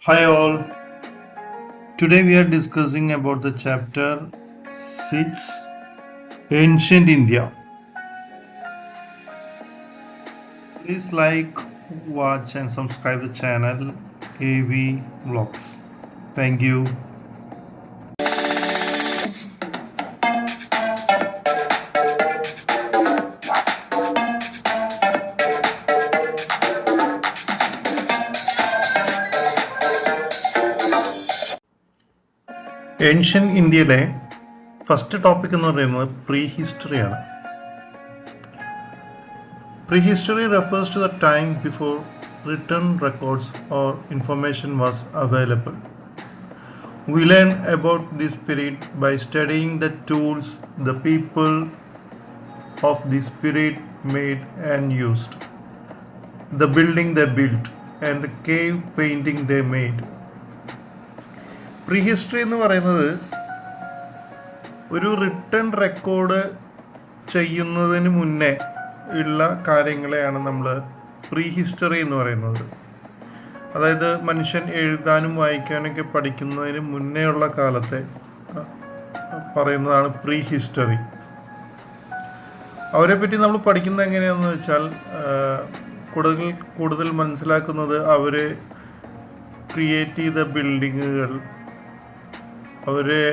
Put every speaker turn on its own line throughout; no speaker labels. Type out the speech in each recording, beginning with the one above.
Hi all. Today we are discussing about the chapter 6 Ancient India. Please like, watch and subscribe the channel AV Vlogs. Thank you. Ancient ഇന്ത്യയിലെ first topic എന്ന് പറയുന്നത് pre ഹിസ്റ്ററിയാണ്. Prehistory refers to the time before written records or information was available. We learn about this period by studying the tools the people of this period made and used, the building they built, and the cave painting they made. പ്രീഹിസ്റ്ററി എന്ന് പറയുന്നത് ഒരു written record ചെയ്യുന്നതിന് മുന്നേ ഉള്ള കാര്യങ്ങളെയാണ് നമ്മൾ pre history എന്ന് പറയുന്നത്. അതായത് മനുഷ്യൻ എഴുതാനും വായിക്കാനൊക്കെ പഠിക്കുന്നതിന് മുന്നേ ഉള്ള കാലത്തെ പറയുന്നതാണ് പ്രീ ഹിസ്റ്ററി. അവരെ പറ്റി നമ്മൾ പഠിക്കുന്നത് എങ്ങനെയാണെന്ന് വെച്ചാൽ കൂടുതൽ മനസ്സിലാക്കുന്നത് അവർ ക്രിയേറ്റ് ചെയ്ത ബിൽഡിങ്ങുകൾ, അവരെ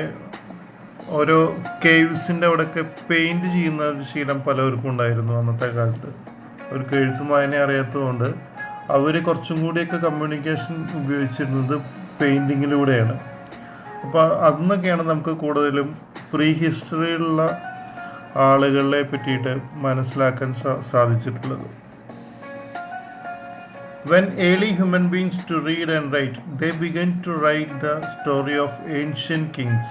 ഓരോ കേവ്സിൻ്റെ അവിടെയൊക്കെ പെയിൻറ് ചെയ്യുന്ന ഒരു ശീലം പലവർക്കും ഉണ്ടായിരുന്നു അന്നത്തെ കാലത്ത്. അവർക്ക് എഴുത്തും വായന അറിയാത്തതുകൊണ്ട് അവർ കുറച്ചും കൂടിയൊക്കെ കമ്മ്യൂണിക്കേഷൻ ഉപയോഗിച്ചിരുന്നത് പെയിൻറ്റിങ്ങിലൂടെയാണ്. അപ്പോൾ അന്നൊക്കെയാണ് നമുക്ക് കൂടുതലും പ്രീ ഹിസ്റ്ററിയിലുള്ള ആളുകളെ പറ്റിയിട്ട് മനസ്സിലാക്കാൻ സാധിച്ചിട്ടുള്ളത്. When early human beings to read and write, they began to write the story of ancient kings,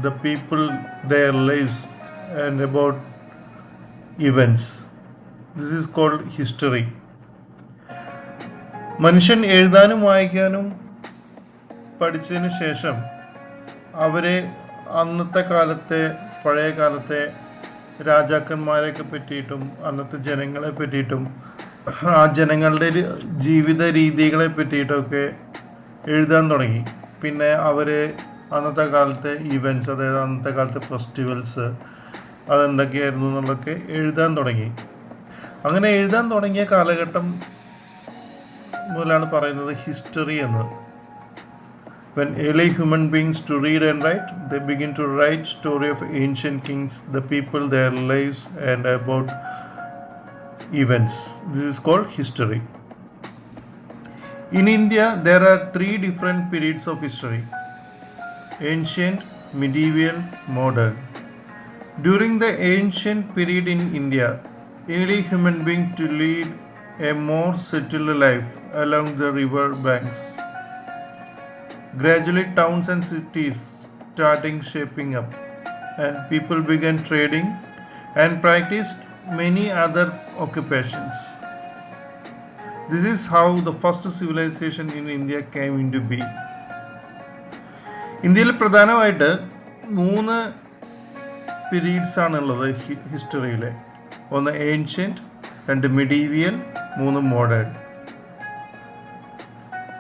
the people, their lives, and about events. This is called history. മനുഷ്യൻ എഴുതാനും വായിക്കാനും പഠിച്ചതിന് ശേഷം അവരെ അന്നത്തെ കാലത്തെ പഴയ കാലത്തെ രാജാക്കന്മാരെയൊക്കെ പറ്റിയിട്ടും അന്നത്തെ ജനങ്ങളെ പറ്റിയിട്ടും ആ ജനങ്ങളുടെ ജീവിത രീതികളെ പറ്റിയിട്ടൊക്കെ എഴുതാൻ തുടങ്ങി. പിന്നെ അവർ അന്നത്തെ കാലത്തെ ഇവൻറ്റ്സ്, അതായത് അന്നത്തെ കാലത്തെ ഫെസ്റ്റിവൽസ് അതെന്തൊക്കെയായിരുന്നു എന്നുള്ളതൊക്കെ എഴുതാൻ തുടങ്ങി. അങ്ങനെ എഴുതാൻ തുടങ്ങിയ കാലഘട്ടം മുതലാണ് പറയുന്നത് ഹിസ്റ്ററി എന്ന്. When early human beings to read and write, they begin to write story of ancient kings, the people, their lives, and about events. This is called history. In India, there are three different periods of history: ancient, medieval, modern. During the ancient period in India, early human beings to lead a more settled life along the river banks. Gradually, towns and cities starting shaping up, and people began trading and practiced many other occupations. This is how the first civilization in India came into being. ഇന്ത്യയിൽ പ്രധാനമായിട്ട് 3 periods ആണുള്ളത് ഹിസ്റ്ററിയിലെ. ഒന്ന് ancient, 2 medieval, 3 modern.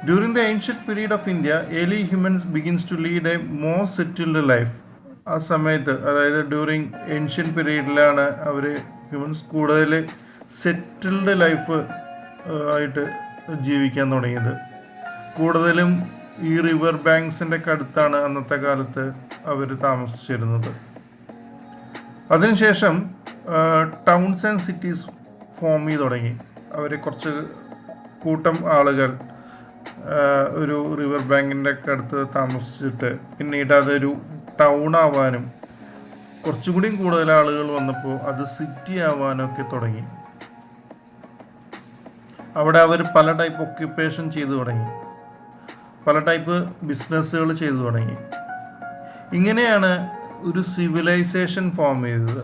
During the ancient period of India, early humans begins to lead a more settled life. ആ സമയത്ത്, അതായത് during ancient പീരീഡിലാണ് അവർ humans കൂടുതൽ settled life ആയിട്ട് ജീവിക്കാൻ തുടങ്ങിയത്. കൂടുതലും ഈ റിവർ ബാങ്ക്സിൻ്റെ ഒക്കെ അടുത്താണ് അന്നത്തെ കാലത്ത് അവർ താമസിച്ചിരുന്നത്. അതിനുശേഷം ടൗൺസ് ആൻഡ് സിറ്റീസ് ഫോം ചെയ്ത് തുടങ്ങി. അവർ കുറച്ച് കൂട്ടം ആളുകൾ ഒരു റിവർ ബാങ്കിൻ്റെ ഒക്കെ അടുത്ത് താമസിച്ചിട്ട് പിന്നീട് അതൊരു ടൗൺ ആവാനും കുറച്ചുകൂടിയും കൂടുതൽ ആളുകൾ വന്നപ്പോൾ അത് സിറ്റി ആവാനൊക്കെ തുടങ്ങി. അവിടെ അവർ പല ടൈപ്പ് ഒക്യുപ്പേഷൻ ചെയ്തു തുടങ്ങി, പല ടൈപ്പ് ബിസിനസ്സുകൾ ചെയ്തു തുടങ്ങി. ഇങ്ങനെയാണ് ഒരു സിവിലൈസേഷൻ ഫോം ചെയ്തത്.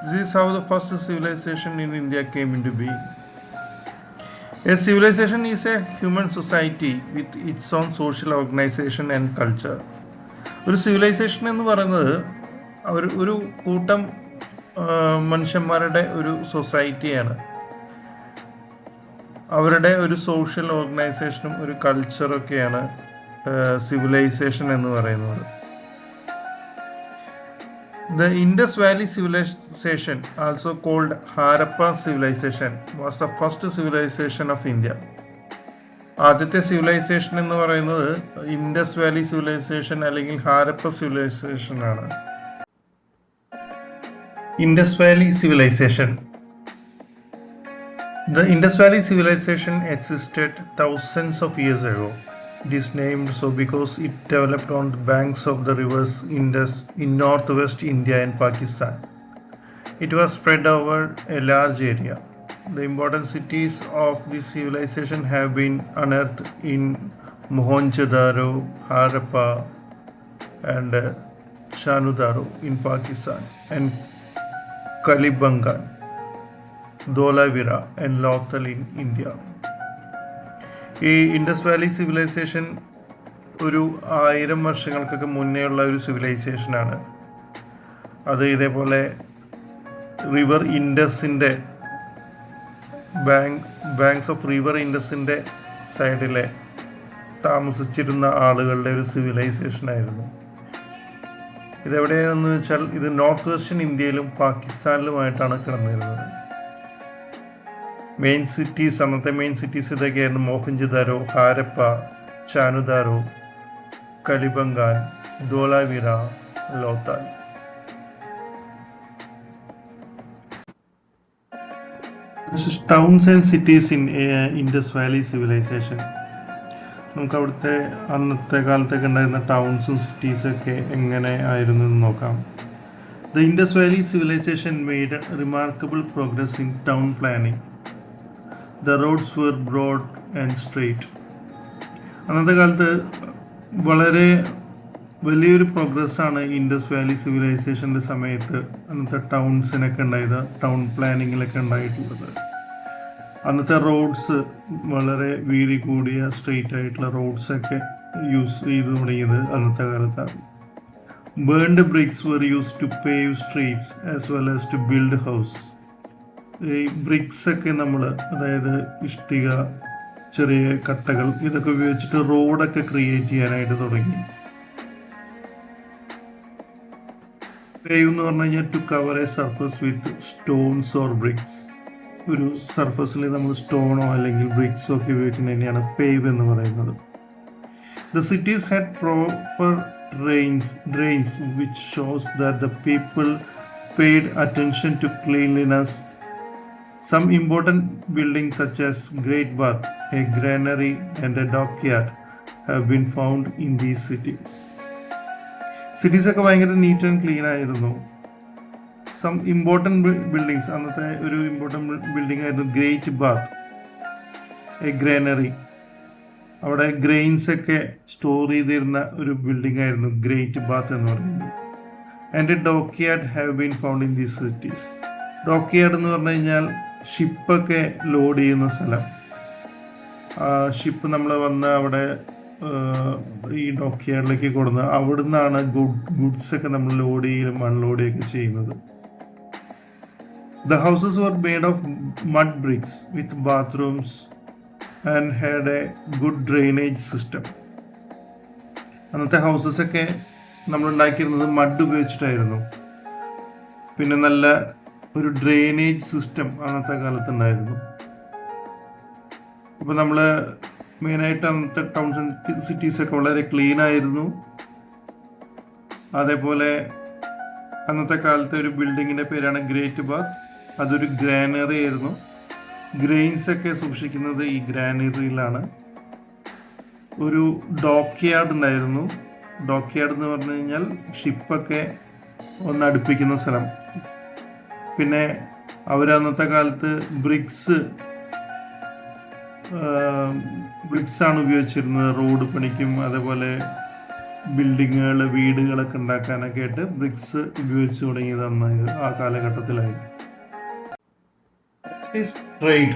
This is how the first civilization in India came into being. A civilization is a human society with its own social organization and culture. ഒരു സിവിലൈസേഷൻ എന്ന് പറയുന്നത് ഒരു കൂട്ടം മനുഷ്യന്മാരുടെ ഒരു സൊസൈറ്റിയാണ്. അവരുടെ ഒരു സോഷ്യൽ ഓർഗനൈസേഷനും ഒരു കൾച്ചറൊക്കെയാണ് സിവിലൈസേഷൻ എന്ന് പറയുന്നത്. The Indus Valley civilization, also called Harappa civilization, was the first civilization of India. ആദ്യത്തെ സിവിലൈസേഷൻ എന്ന് പറയുന്നത് ഇൻഡസ് വാലി സിവിലൈസേഷൻ അല്ലെങ്കിൽ ഹാരപ്പ സിവിലൈസേഷൻ ആണ്. Indus Valley civilization. The Indus Valley civilization existed thousands of years ago. It is named so because it developed on the banks of the rivers Indus in northwest India and Pakistan. It was spread over a large area. The important cities of this civilization have been unearthed in Mohenjo-daro, Harappa, and Chanudaro in Pakistan, and Kalibangan, Dholavira, and Lothal in India. ഈ Indus Valley civilisation ഒരു 1000 വർഷങ്ങൾക്കൊക്കെ മുന്നേ ഉള്ള ഒരു സിവിലൈസേഷനാണ്. അത് ഇതേപോലെ river ഇൻഡസിൻ്റെ banks of river ഇൻഡസിൻ്റെ സൈഡിലെ താമസിച്ചിരുന്ന ആളുകളുടെ ഒരു സിവിലൈസേഷനായിരുന്നു. ഇതെവിടെയാണെന്ന് വെച്ചാൽ ഇത് നോർത്ത് വെസ്റ്റേൺ ഇന്ത്യയിലും പാകിസ്ഥാനിലുമായിട്ടാണ് കിടന്നിരുന്നത്. മെയിൻ സിറ്റീസ്, അന്നത്തെ മെയിൻ സിറ്റീസ് ഇതൊക്കെയായിരുന്നു: Mohenjodaro, Harappa, Chanhudaro, Kalibangan, Dholavira, Lothal. Towns and cities in Indus Valley civilisation. നമുക്ക് അവിടുത്തെ അന്നത്തെ കാലത്തൊക്കെ ഉണ്ടായിരുന്ന ടൗൺസും സിറ്റീസൊക്കെ എങ്ങനെ ആയിരുന്നു എന്ന് നോക്കാം. The Indus Valley civilization made remarkable progress in town planning. The roads were broad and straight. അന്നത്തെ കാലത്ത് വളരെ വലിയൊരു പ്രോഗ്രസ്സാണ് ഇൻഡസ് വാലി സിവിലൈസേഷൻ്റെ സമയത്ത് അന്നത്തെ ടൗൺസിനൊക്കെ ഉണ്ടായത്, ടൗൺ പ്ലാനിങ്ങിലൊക്കെ ഉണ്ടായിട്ടുള്ളത്. അന്നത്തെ റോഡ്സ് വളരെ വീതി കൂടിയ സ്ട്രെയിറ്റ് ആയിട്ടുള്ള റോഡ്സൊക്കെ യൂസ് ചെയ്ത് തുടങ്ങിയത് അന്നത്തെ കാലത്താണ്. Burned bricks were used to pave streets as well as to build house. ഈ ബ്രിക്സൊക്കെ നമ്മൾ, അതായത് ഇഷ്ടിക, ചെറിയ കട്ടകൾ, ഇതൊക്കെ ഉപയോഗിച്ചിട്ട് റോഡൊക്കെ ക്രിയേറ്റ് ചെയ്യാനായിട്ട് തുടങ്ങി. പേവ് എന്ന് പറഞ്ഞു കഴിഞ്ഞാൽ to cover a surface with stones or bricks. ഒരു സർഫസിൽ നമ്മൾ സ്റ്റോണോ അല്ലെങ്കിൽ ബ്രിക്സോ ഒക്കെ ഉപയോഗിക്കുന്നതിനെയാണ് പേവ് എന്ന് പറയുന്നത്. The cities had proper drains which shows that the people paid attention to cleanliness. Some important buildings such as Great Bath, a granary, and a dockyard have been found in these cities. Cities ഒക്കെ ഭയങ്കര neat and clean ആയിരുന്നു. Some important buildings, അന്നത്തെ ഒരു important building ആയിരുന്നു great bath, A granary. അവിടെ grains ഒക്കെ store ചെയ്തിരുന്ന ഒരു ബിൽഡിംഗ് ആയിരുന്നു ഗ്രേറ്റ് ബാത്ത് എന്ന് പറയുന്നത്. And A dockyard have been found in these cities. Dockyard എന്ന് പറഞ്ഞു കഴിഞ്ഞാൽ ഷിപ്പൊക്കെ ലോഡ് ചെയ്യുന്ന സ്ഥലം. ഷിപ്പ് നമ്മൾ വന്ന് അവിടെ ഈ ഡോക്യാർഡിലേക്ക് കൊടുന്ന് അവിടെ നിന്നാണ് ഗുഡ്സൊക്കെ നമ്മൾ ലോഡ് ചെയ്യലും അൺലോഡ് ചെയ്യുകയൊക്കെ ചെയ്യുന്നത്. The houses were made of mud bricks with bathrooms and had a good drainage system. അന്നത്തെ ഹൗസസൊക്കെ നമ്മൾ ഉണ്ടാക്കിയിരുന്നത് മഡ് ഉപയോഗിച്ചിട്ടായിരുന്നു. പിന്നെ നല്ല ഒരു ഡ്രെയിനേജ് സിസ്റ്റം അന്നത്തെ കാലത്തുണ്ടായിരുന്നു. അപ്പോൾ നമ്മൾ മെയിനായിട്ട് അന്നത്തെ ടൗൺസ് ആൻഡ് സിറ്റീസൊക്കെ വളരെ ക്ലീൻ ആയിരുന്നു. അതേപോലെ അന്നത്തെ കാലത്തെ ഒരു ബിൽഡിങ്ങിൻ്റെ പേരാണ് ഗ്രേറ്റ് ബാത്ത്. അതൊരു ഗ്രാനറി ആയിരുന്നു. ഗ്രെയിൻസൊക്കെ സൂക്ഷിക്കുന്നത് ഈ ഗ്രാനറിയിലാണ്. ഒരു ഡോക്യാർഡ് ഉണ്ടായിരുന്നു. ഡോക്യാർഡ് എന്ന് പറഞ്ഞു കഴിഞ്ഞാൽ ഷിപ്പൊക്കെ ഒന്ന് അടുപ്പിക്കുന്ന സ്ഥലം. പിന്നെ അവർ അന്നത്തെ കാലത്ത് ബ്രിക്സാണ് ഉപയോഗിച്ചിരുന്നത് റോഡ് പണിക്കും അതേപോലെ ബിൽഡിങ്ങുകൾ, വീടുകളൊക്കെ ഉണ്ടാക്കാനൊക്കെ ആയിട്ട് ബ്രിക്സ് ഉപയോഗിച്ച് തുടങ്ങിയത് അന്ന് ആ കാലഘട്ടത്തിലായി. Trade.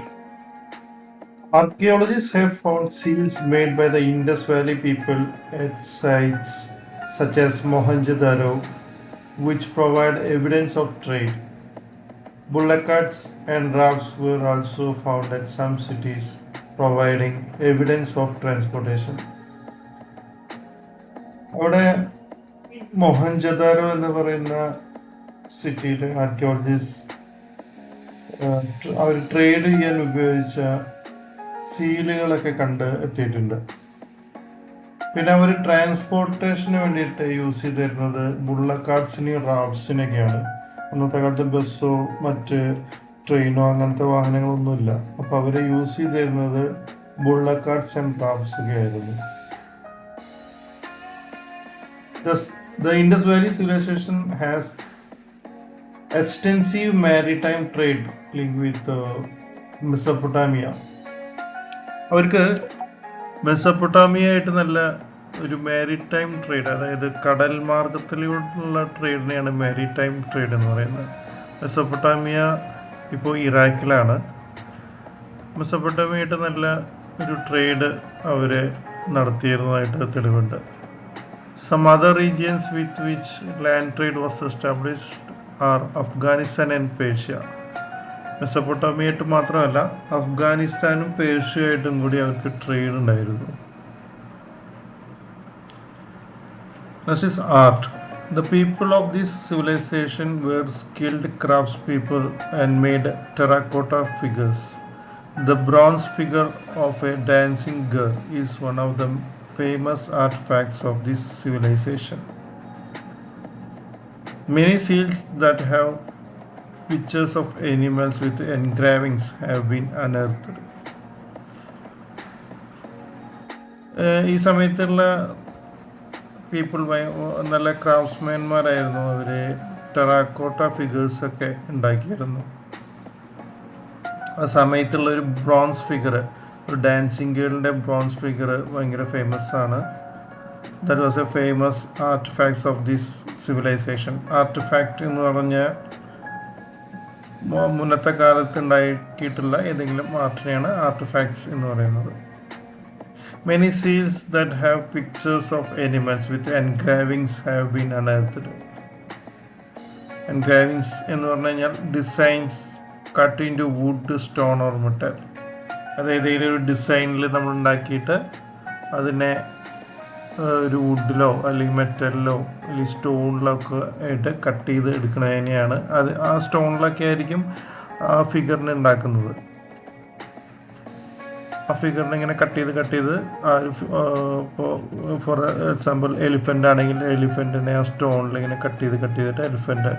Archaeologists have found seals made by the Indus Valley people at sites such as Mohenjo-daro, which provide evidence of trade. Bullock carts and rafts were also found at some cities providing evidence of transportation. അവിടെ മൊഹൻജദാരോ എന്ന് പറയുന്ന സിറ്റിയിൽ archaeologist അവർ trade ചെയ്യാൻ ഉപയോഗിച്ച സീലുകളൊക്കെ കണ്ട് എത്തിയിട്ടുണ്ട്. പിന്നെ അവർ ട്രാൻസ്പോർട്ടേഷന് വേണ്ടിയിട്ട് യൂസ് ചെയ്തിരുന്നത് ബുള്ളക്കാർട്സിനെയും റാബ്സിനെയൊക്കെയാണ്. അന്നത്തെ കാലത്ത് ബസ്സോ മറ്റ് ട്രെയിനോ അങ്ങനത്തെ വാഹനങ്ങളൊന്നുമില്ല. അപ്പോൾ അവർ യൂസ് ചെയ്തിരുന്നത് ബുള്ളക്കാർട്സ് ആൻഡ് റാബ്സ് ഒക്കെ ആയിരുന്നു. The Indus Valley civilization has extensive maritime trade linked with Mesopotamia. അവർക്ക് മെസപ്പൊട്ടാമിയായിട്ട് നല്ല ഒരു മാരിടൈം ട്രേഡ്, അതായത് കടൽ മാർഗത്തിലുള്ള ട്രേഡിനെയാണ് മാരിടൈം ട്രേഡ് എന്ന് പറയുന്നത്. മെസപ്പൊട്ടാമിയ ഇപ്പോൾ ഇറാഖിലാണ്. മെസപ്പൊട്ടാമിയായിട്ട് നല്ല ഒരു ട്രേഡ് അവർ നടത്തിയിരുന്നതായിട്ട് തെളിവുണ്ട്. Some other regions with which land trade was established are Afghanistan and Persia. മെസപ്പൊട്ടാമിയായിട്ട് മാത്രമല്ല, അഫ്ഗാനിസ്ഥാനും പേർഷ്യയായിട്ടും കൂടി അവർക്ക് ട്രേഡ് ഉണ്ടായിരുന്നു. This is art. The people of this civilization were skilled craftspeople and made terracotta figures. The bronze figure of a dancing girl is one of the famous artifacts of this civilization. Many seals that have pictures of animals with engravings have been unearthed. ഈ സമയത്തുള്ള people നല്ല ക്രാഫ്റ്റ്സ്മാൻമാരായിരുന്നു. അവർ terracotta ഫിഗേഴ്സൊക്കെ ഉണ്ടാക്കിയിരുന്നു. ആ സമയത്തുള്ള ഒരു bronze figure, ഒരു dancing ഗേളിൻ്റെ bronze figure ഭയങ്കര ഫേമസ് ആണ്. That was a famous artifacts of this civilization. Artifact എന്ന് പറഞ്ഞാൽ മുന്നത്തെ കാലത്ത് ഉണ്ടാക്കിയിട്ടുള്ള ഏതെങ്കിലും ആർട്ടിനെയാണ് ആർട്ടിഫാക്ട്സ് എന്ന് പറയുന്നത്. Many seals that have pictures of animals with engravings have been unearthed. Engravings എന്ന് പറഞ്ഞു കഴിഞ്ഞാൽ designs cut into wood, stone or metal. അതായത് ഒരു ഡിസൈനിൽ നമ്മൾ ഉണ്ടാക്കിയിട്ട് അതിനെ ഒരു വുഡിലോ അല്ലെങ്കിൽ മെറ്റലിലോ അല്ലെങ്കിൽ സ്റ്റോണിലൊക്കെ ആയിട്ട് കട്ട് ചെയ്ത് എടുക്കുന്നതിനെയാണ് അത്. ആ സ്റ്റോണിലൊക്കെ ആയിരിക്കും ആ ഫിഗറിനെ ഉണ്ടാക്കുന്നത്. ആ ഫിഗറിനെ ഇങ്ങനെ കട്ട് ചെയ്ത് ആ ഒരു ഇപ്പോൾ ഫോർ എക്സാമ്പിൾ എലിഫൻ്റ് ആണെങ്കിൽ എലിഫൻറ്റിനെ ആ സ്റ്റോണിൽ ഇങ്ങനെ കട്ട് ചെയ്തിട്ട് എലിഫൻ്റ്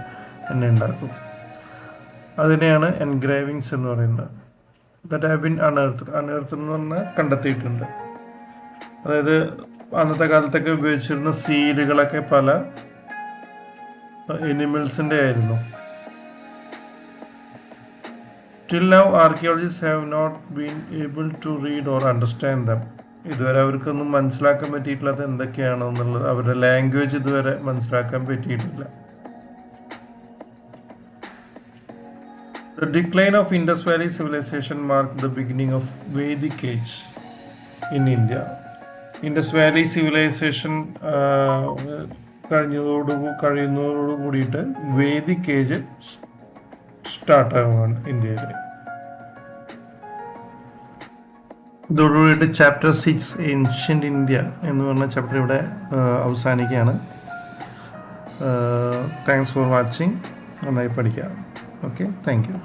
തന്നെ ഉണ്ടാക്കും. അതിനെയാണ് എൻഗ്രേവിങ്സ് എന്ന് പറയുന്നത്. ദാറ്റ് ഹാവ് ബീൻ അൺഎർത്ത് എന്ന് പറഞ്ഞാൽ കണ്ടെത്തിയിട്ടുണ്ട്. അതായത് അന്നത്തെ കാലത്തൊക്കെ ഉപയോഗിച്ചിരുന്ന സീലുകളൊക്കെ പല എനിമൽസിൻ്റെ ആയിരുന്നു. Till now, archaeologists have not been able to read or understand them. ഇതുവരെ അവർക്കൊന്നും മനസ്സിലാക്കാൻ പറ്റിയിട്ടില്ലാത്ത എന്തൊക്കെയാണെന്നുള്ളത്, അവരുടെ ലാംഗ്വേജ് ഇതുവരെ മനസ്സിലാക്കാൻ പറ്റിയിട്ടില്ല. The decline of Indus Valley civilization marked the beginning of Vedic age in India. Indus Valley civilization കഴിയുന്നതോടു കൂടിയിട്ട് വേദിക് ഏജ് സ്റ്റാർട്ടാവുകയാണ് ഇന്ത്യയിൽ. ഇതോടുകൂടിയിട്ട് chapter 6 ancient India എന്ന് പറഞ്ഞ ചാപ്റ്റർ ഇവിടെ അവസാനിക്കുകയാണ്. Thanks for watching. നന്നായി പഠിക്കുക. Okay, thank you.